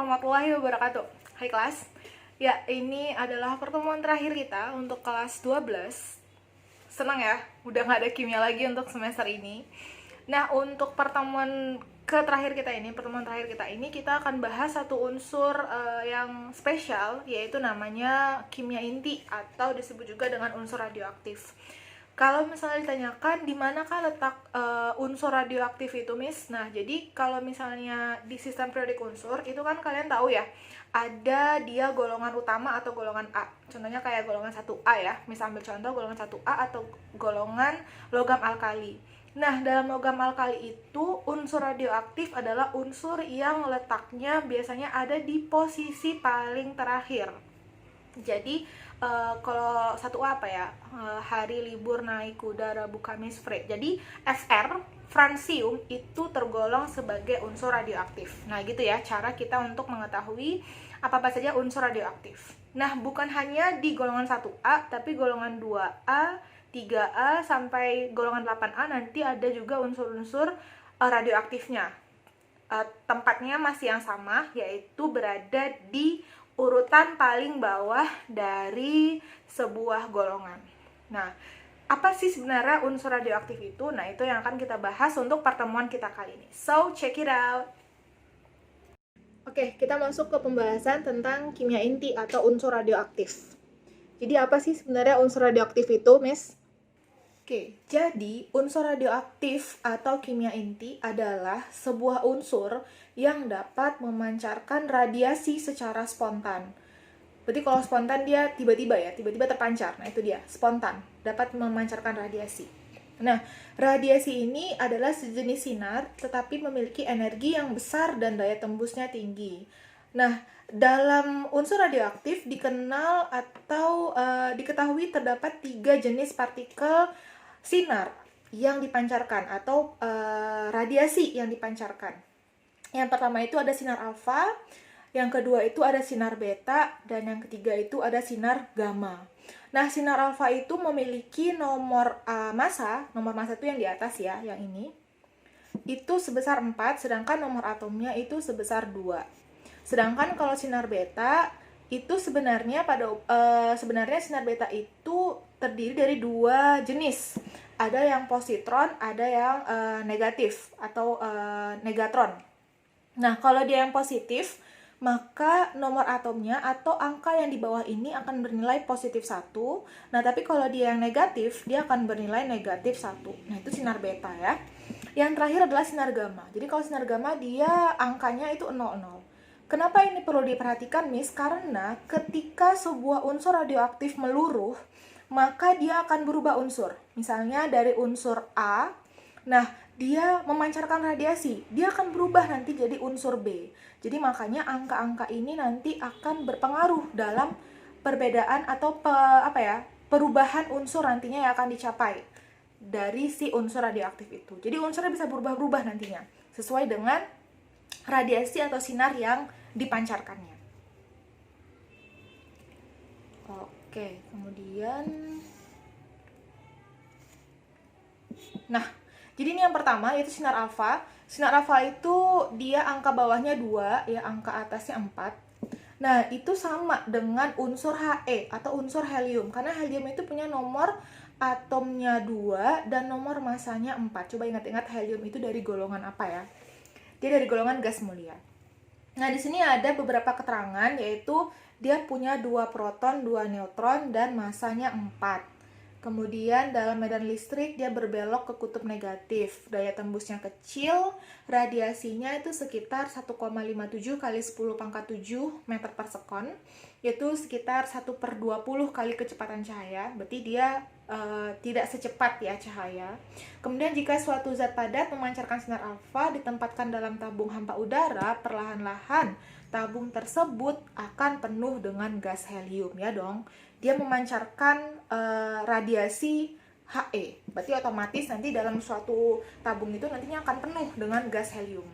warahmatullahi wabarakatuh. Hai kelas. Ya, ini adalah pertemuan terakhir kita untuk kelas 12. Senang ya, udah nggak ada kimia lagi untuk semester ini. Nah, untuk pertemuan pertemuan terakhir kita ini, kita akan bahas satu unsur yang spesial, yaitu namanya kimia inti atau disebut juga dengan unsur radioaktif. Kalau misalnya ditanyakan di manakah letak unsur radioaktif itu, Miss? Nah, jadi kalau misalnya di sistem periodik unsur itu kan kalian tahu ya, ada dia golongan utama atau golongan A. Contohnya kayak golongan 1A ya. Misal ambil contoh golongan 1A atau golongan logam alkali. Nah, dalam logam alkali itu unsur radioaktif adalah unsur yang letaknya biasanya ada di posisi paling terakhir. Jadi kalau satu apa ya, hari libur naik kuda Rabu Kamis Frey. Jadi Fr francium itu tergolong sebagai unsur radioaktif. Nah gitu ya cara kita untuk mengetahui apa saja unsur radioaktif. Nah bukan hanya di golongan 1A tapi golongan 2A, 3A sampai golongan 8A nanti ada juga unsur-unsur radioaktifnya. Tempatnya masih yang sama, yaitu berada di urutan paling bawah dari sebuah golongan. Nah, apa sih sebenarnya unsur radioaktif itu? Nah, itu yang akan kita bahas untuk pertemuan kita kali ini. So, check it out! Oke, kita masuk ke pembahasan tentang kimia inti atau unsur radioaktif. Jadi, apa sih sebenarnya unsur radioaktif itu, Miss? Oke, jadi unsur radioaktif atau kimia inti adalah sebuah unsur yang dapat memancarkan radiasi secara spontan. Berarti kalau spontan dia tiba-tiba terpancar. Nah itu dia, spontan, dapat memancarkan radiasi. Nah, radiasi ini adalah sejenis sinar tetapi memiliki energi yang besar dan daya tembusnya tinggi. Nah, dalam unsur radioaktif dikenal atau diketahui terdapat 3 jenis partikel sinar yang dipancarkan atau radiasi yang dipancarkan. Yang pertama itu ada sinar alfa, yang kedua itu ada sinar beta, dan yang ketiga itu ada sinar gamma. Nah, sinar alfa itu memiliki nomor massa itu yang di atas ya, yang ini. Itu sebesar 4, sedangkan nomor atomnya itu sebesar 2. Sedangkan kalau sinar beta itu sebenarnya sebenarnya sinar beta itu terdiri dari 2 jenis. Ada yang positron, ada yang negatif atau negatron. Nah, kalau dia yang positif, maka nomor atomnya atau angka yang di bawah ini akan bernilai positif 1. Nah, tapi kalau dia yang negatif, dia akan bernilai negatif 1. Nah, itu sinar beta ya. Yang terakhir adalah sinar gamma. Jadi kalau sinar gamma dia angkanya itu 00. Kenapa ini perlu diperhatikan, Miss? Karena ketika sebuah unsur radioaktif meluruh, maka dia akan berubah unsur. Misalnya dari unsur A, nah dia memancarkan radiasi, dia akan berubah nanti jadi unsur B. Jadi makanya angka-angka ini nanti akan berpengaruh dalam perbedaan atau perubahan unsur nantinya yang akan dicapai dari si unsur radioaktif itu. Jadi unsurnya bisa berubah-ubah nantinya sesuai dengan radiasi atau sinar yang dipancarkannya. Oke, kemudian nah, jadi ini yang pertama yaitu sinar alfa. Sinar alfa itu dia angka bawahnya 2, ya angka atasnya 4. Nah, itu sama dengan unsur He atau unsur helium. Karena helium itu punya nomor atomnya 2 dan nomor masanya 4. Coba ingat-ingat helium itu dari golongan apa ya? Dia dari golongan gas mulia. Nah, di sini ada beberapa keterangan yaitu dia punya 2 proton, 2 neutron dan masanya 4. Kemudian dalam medan listrik dia berbelok ke kutub negatif. Daya tembusnya kecil, radiasinya itu sekitar 1,57 kali 10 pangkat 7 meter per sekon, yaitu sekitar 1/20 kali kecepatan cahaya. Berarti dia tidak secepat ya cahaya. Kemudian jika suatu zat padat memancarkan sinar alfa ditempatkan dalam tabung hampa udara, perlahan-lahan tabung tersebut akan penuh dengan gas helium ya dong. Dia memancarkan radiasi He. Berarti otomatis nanti dalam suatu tabung itu nantinya akan penuh dengan gas helium.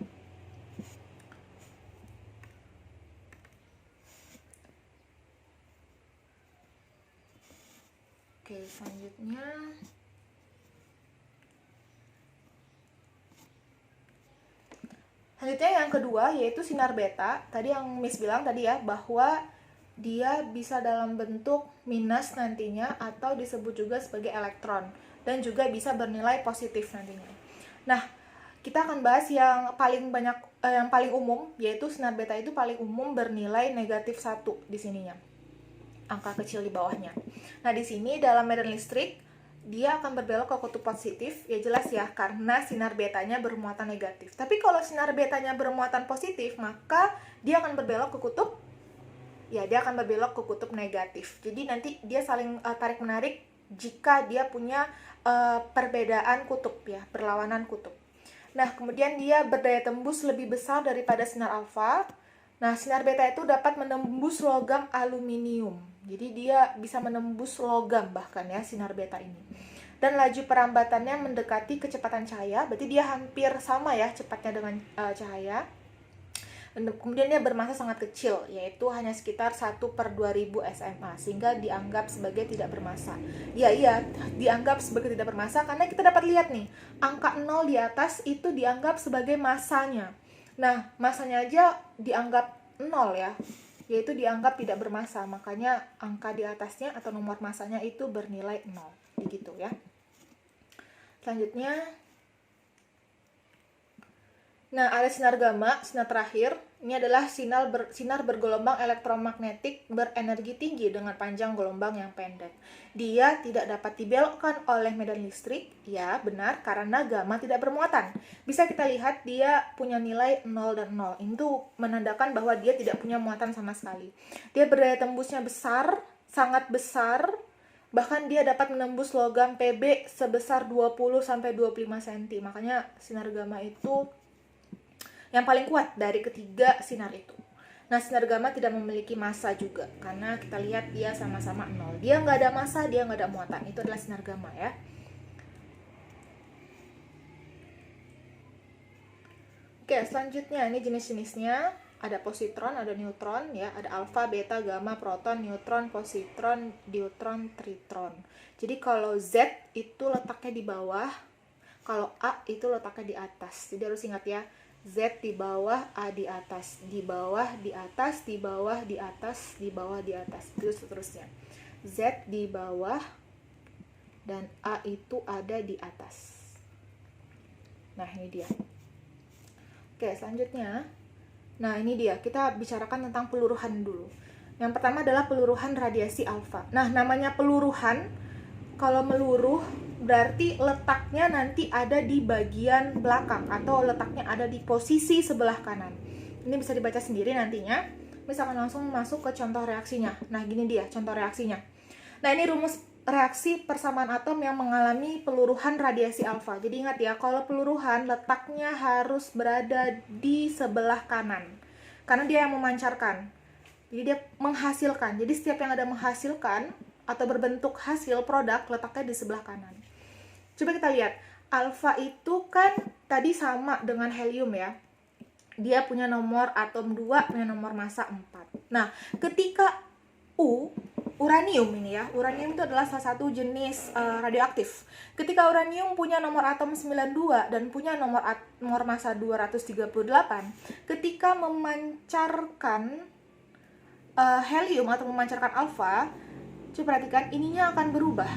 Oke, selanjutnya Selanjutnya yang kedua yaitu sinar beta. Tadi yang Miss bilang tadi ya, bahwa dia bisa dalam bentuk minus nantinya atau disebut juga sebagai elektron, dan juga bisa bernilai positif nantinya. Nah, kita akan bahas yang paling banyak, yang paling umum, yaitu sinar beta itu paling umum bernilai negatif 1 di sininya. Angka kecil di bawahnya. Nah, di sini dalam medan listrik dia akan berbelok ke kutub positif, ya jelas ya, karena sinar betanya bermuatan negatif. Tapi kalau sinar betanya bermuatan positif, maka dia akan berbelok ke kutub, ya dia akan berbelok ke kutub negatif. Jadi nanti dia saling tarik-menarik jika dia punya perbedaan kutub ya, berlawanan kutub. Nah, kemudian dia berdaya tembus lebih besar daripada sinar alfa. Nah, sinar beta itu dapat menembus logam aluminium. Jadi dia bisa menembus logam bahkan ya, sinar beta ini. Dan laju perambatannya mendekati kecepatan cahaya, berarti dia hampir sama ya cepatnya dengan cahaya. Dan kemudian dia bermassa sangat kecil, yaitu hanya sekitar 1/2000 SMA, sehingga dianggap sebagai tidak bermassa. Iya, dianggap sebagai tidak bermassa karena kita dapat lihat nih, angka 0 di atas itu dianggap sebagai massanya. Nah, massanya aja dianggap 0 ya, yaitu dianggap tidak bermassa, makanya angka di atasnya atau nomor massanya itu bernilai 0, begitu ya. Selanjutnya, nah ada sinar gamma, sinar terakhir. Ini adalah sinar bergelombang elektromagnetik berenergi tinggi dengan panjang gelombang yang pendek. Dia tidak dapat dibelokkan oleh medan listrik, ya benar, karena gamma tidak bermuatan. Bisa kita lihat dia punya nilai 0 dan 0. Itu menandakan bahwa dia tidak punya muatan sama sekali. Dia berdaya tembusnya besar, sangat besar, bahkan dia dapat menembus logam Pb sebesar 20-25 cm. Makanya sinar gamma itu yang paling kuat dari ketiga sinar itu. Nah, sinar gamma tidak memiliki massa juga, karena kita lihat dia sama-sama 0. Dia nggak ada massa, dia nggak ada muatan. Itu adalah sinar gamma ya. Oke, selanjutnya ini jenis-jenisnya. Ada positron, ada neutron, ya, ada alfa, beta, gamma, proton, neutron, positron, deuteron, tritron. Jadi kalau Z itu letaknya di bawah, kalau A itu letaknya di atas. Jadi harus ingat ya, Z di bawah, A di atas, di bawah, di atas, di bawah, di atas, di bawah, di atas, terus seterusnya. Z di bawah dan A itu ada di atas. Nah, ini dia. Oke, selanjutnya. Nah, ini dia. Kita bicarakan tentang peluruhan dulu. Yang pertama adalah peluruhan radiasi alfa. Nah, namanya peluruhan, kalau meluruh berarti letaknya nanti ada di bagian belakang atau letaknya ada di posisi sebelah kanan. Ini bisa dibaca sendiri nantinya. Misalkan langsung masuk ke contoh reaksinya. Nah, gini dia contoh reaksinya. Nah, ini rumus reaksi persamaan atom yang mengalami peluruhan radiasi alfa. Jadi ingat ya, kalau peluruhan letaknya harus berada di sebelah kanan. Karena dia yang memancarkan. Jadi dia menghasilkan. Jadi setiap yang ada menghasilkan atau berbentuk hasil produk letaknya di sebelah kanan. Coba kita lihat, alfa itu kan tadi sama dengan helium ya. Dia punya nomor atom 2, punya nomor massa 4. Nah, ketika uranium ini ya, uranium itu adalah salah satu jenis radioaktif. Ketika uranium punya nomor atom 92 dan punya nomor massa 238, ketika memancarkan helium atau memancarkan alfa, coba perhatikan, ininya akan berubah.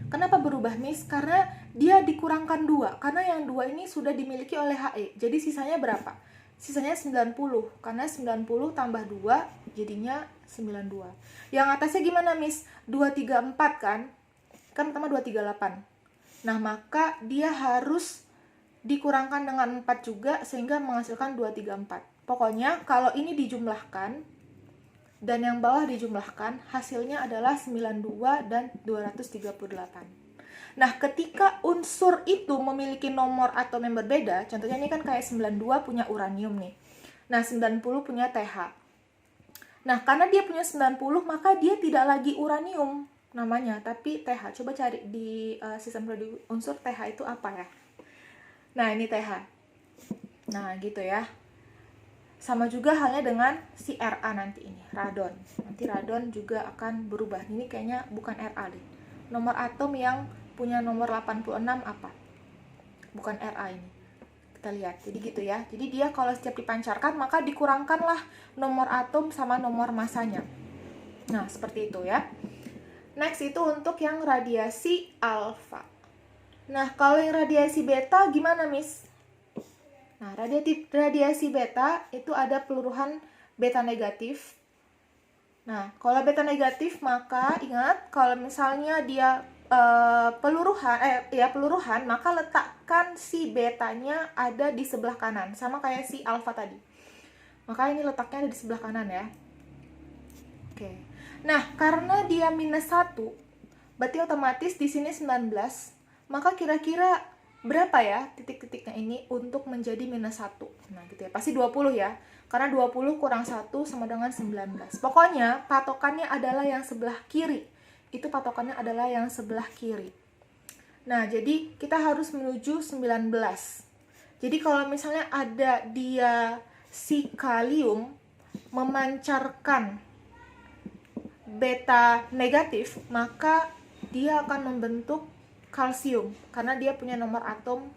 Kenapa berubah, Miss? Karena dia dikurangkan 2. Karena yang 2 ini sudah dimiliki oleh He. Jadi sisanya berapa? Sisanya 90. Karena 90 tambah 2 jadinya 92. Yang atasnya gimana, Miss? 234 kan? Kan pertama 238. Nah, maka dia harus dikurangkan dengan 4 juga sehingga menghasilkan 234. Pokoknya kalau ini dijumlahkan dan yang bawah dijumlahkan, hasilnya adalah 92 dan 238. Nah, ketika unsur itu memiliki nomor atom yang berbeda, contohnya ini kan kayak 92 punya uranium nih. Nah, 90 punya TH. Nah, karena dia punya 90, maka dia tidak lagi uranium namanya, tapi TH. Coba cari di sistem periodik unsur TH itu apa ya. Nah, ini TH. Nah, gitu ya. Sama juga halnya dengan si Ra nanti ini, radon. Nanti radon juga akan berubah. Ini kayaknya bukan Ra deh. Nomor atom yang punya nomor 86 apa? Bukan Ra ini. Kita kita lihat. Jadi gitu ya. Jadi dia kalau setiap dipancarkan maka dikurangkanlah nomor atom sama nomor masanya. Nah, seperti itu ya. Next itu untuk yang radiasi alfa. Nah, kalau yang radiasi beta gimana, Miss? Nah, radiasi beta itu ada peluruhan beta negatif. Nah, kalau beta negatif maka ingat kalau misalnya dia peluruhan, maka letakkan si betanya ada di sebelah kanan, sama kayak si alfa tadi. Maka ini letaknya ada di sebelah kanan ya. Oke. Nah, karena dia -1, berarti otomatis di sini 19, maka kira-kira berapa ya titik-titiknya ini untuk menjadi -1? Nah, gitu ya. Pasti 20 ya. Karena 20 kurang 1 sama dengan 19. Pokoknya patokannya adalah yang sebelah kiri. Itu patokannya adalah yang sebelah kiri. Nah, jadi kita harus menuju 19. Jadi kalau misalnya ada dia si kalium memancarkan beta negatif, maka dia akan membentuk kalsium karena dia punya nomor atom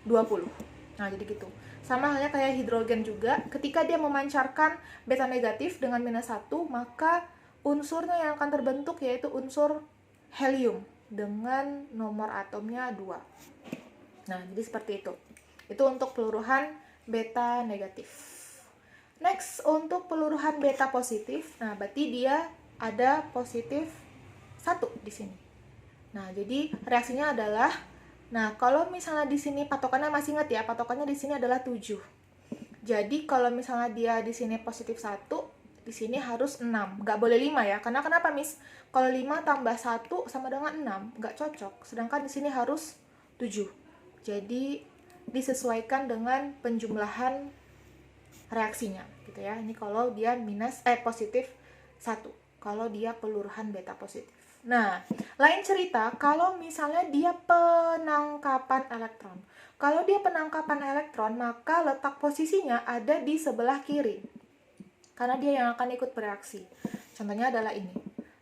20. Nah, jadi gitu. Sama halnya kayak hidrogen juga, ketika dia memancarkan beta negatif dengan -1, maka unsurnya yang akan terbentuk yaitu unsur helium dengan nomor atomnya 2. Nah, jadi seperti itu. Itu untuk peluruhan beta negatif. Next, untuk peluruhan beta positif, nah berarti dia ada positif 1 di sini. Nah, jadi reaksinya adalah, nah kalau misalnya di sini patokannya masih ingat ya, patokannya di sini adalah 7. Jadi kalau misalnya dia di sini positif 1, di sini harus 6. Nggak boleh 5 ya. Karena kenapa, Miss? Kalau 5 tambah 1 sama dengan 6, nggak cocok. Sedangkan di sini harus 7. Jadi disesuaikan dengan penjumlahan reaksinya gitu ya. Ini kalau dia positif 1. Kalau dia peluruhan beta positif. Nah, lain cerita kalau misalnya dia penangkapan elektron. Kalau dia penangkapan elektron, maka letak posisinya ada di sebelah kiri. Karena dia yang akan ikut bereaksi. Contohnya adalah ini.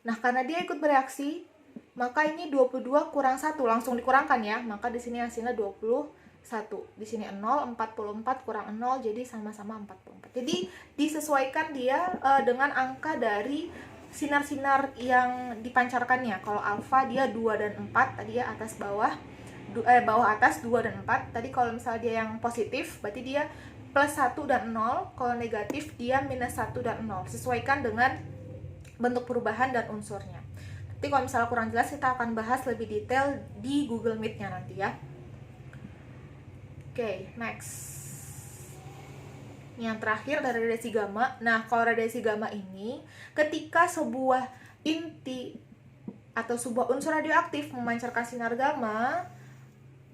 Nah, karena dia ikut bereaksi, maka ini 22 kurang 1. Langsung dikurangkan ya. Maka di sini hasilnya 21. Di sini 0, 44 kurang 0, jadi sama-sama 44. Jadi disesuaikan dia dengan angka dari sinar-sinar yang dipancarkannya. Kalau alfa dia 2 dan 4, tadi ya atas bawah. Bawah atas 2 dan 4. Tadi kalau misalnya dia yang positif, berarti dia +1 dan 0, kalau negatif dia -1 dan 0. Sesuaikan dengan bentuk perubahan dan unsurnya. Nanti kalau misalnya kurang jelas kita akan bahas lebih detail di Google Meet-nya nanti ya. Oke, next. Yang terakhir dari radiasi gamma. Nah, kalau radiasi gamma ini ketika sebuah inti atau sebuah unsur radioaktif memancarkan sinar gamma,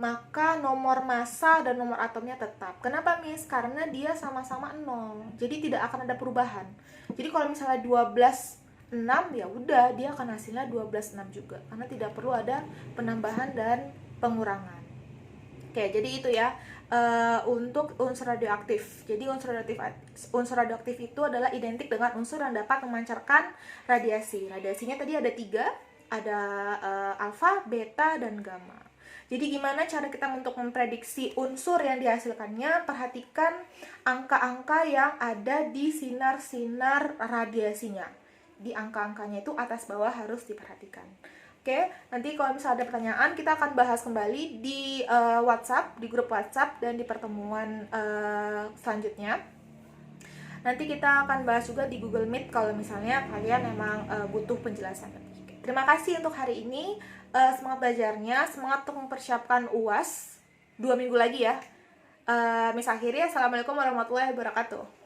maka nomor massa dan nomor atomnya tetap. Kenapa, Miss? Karena dia sama-sama 0. Jadi tidak akan ada perubahan. Jadi kalau misalnya 12,6 ya udah dia akan hasilnya 12,6 juga. Karena tidak perlu ada penambahan dan pengurangan. Oke, jadi itu ya untuk unsur radioaktif. Jadi unsur radioaktif itu adalah identik dengan unsur yang dapat memancarkan radiasi. Radiasinya tadi ada 3, ada alfa, beta, dan gamma. Jadi gimana cara kita untuk memprediksi unsur yang dihasilkannya? Perhatikan angka-angka yang ada di sinar-sinar radiasinya. Di angka-angkanya itu atas bawah harus diperhatikan. Oke, nanti kalau misalnya ada pertanyaan, kita akan bahas kembali di WhatsApp, di grup WhatsApp, dan di pertemuan selanjutnya. Nanti kita akan bahas juga di Google Meet kalau misalnya kalian memang butuh penjelasan lebih. Terima kasih untuk hari ini. Semangat belajarnya, semangat untuk mempersiapkan UAS 2 minggu lagi ya. Miss akhiri, assalamualaikum warahmatullahi wabarakatuh.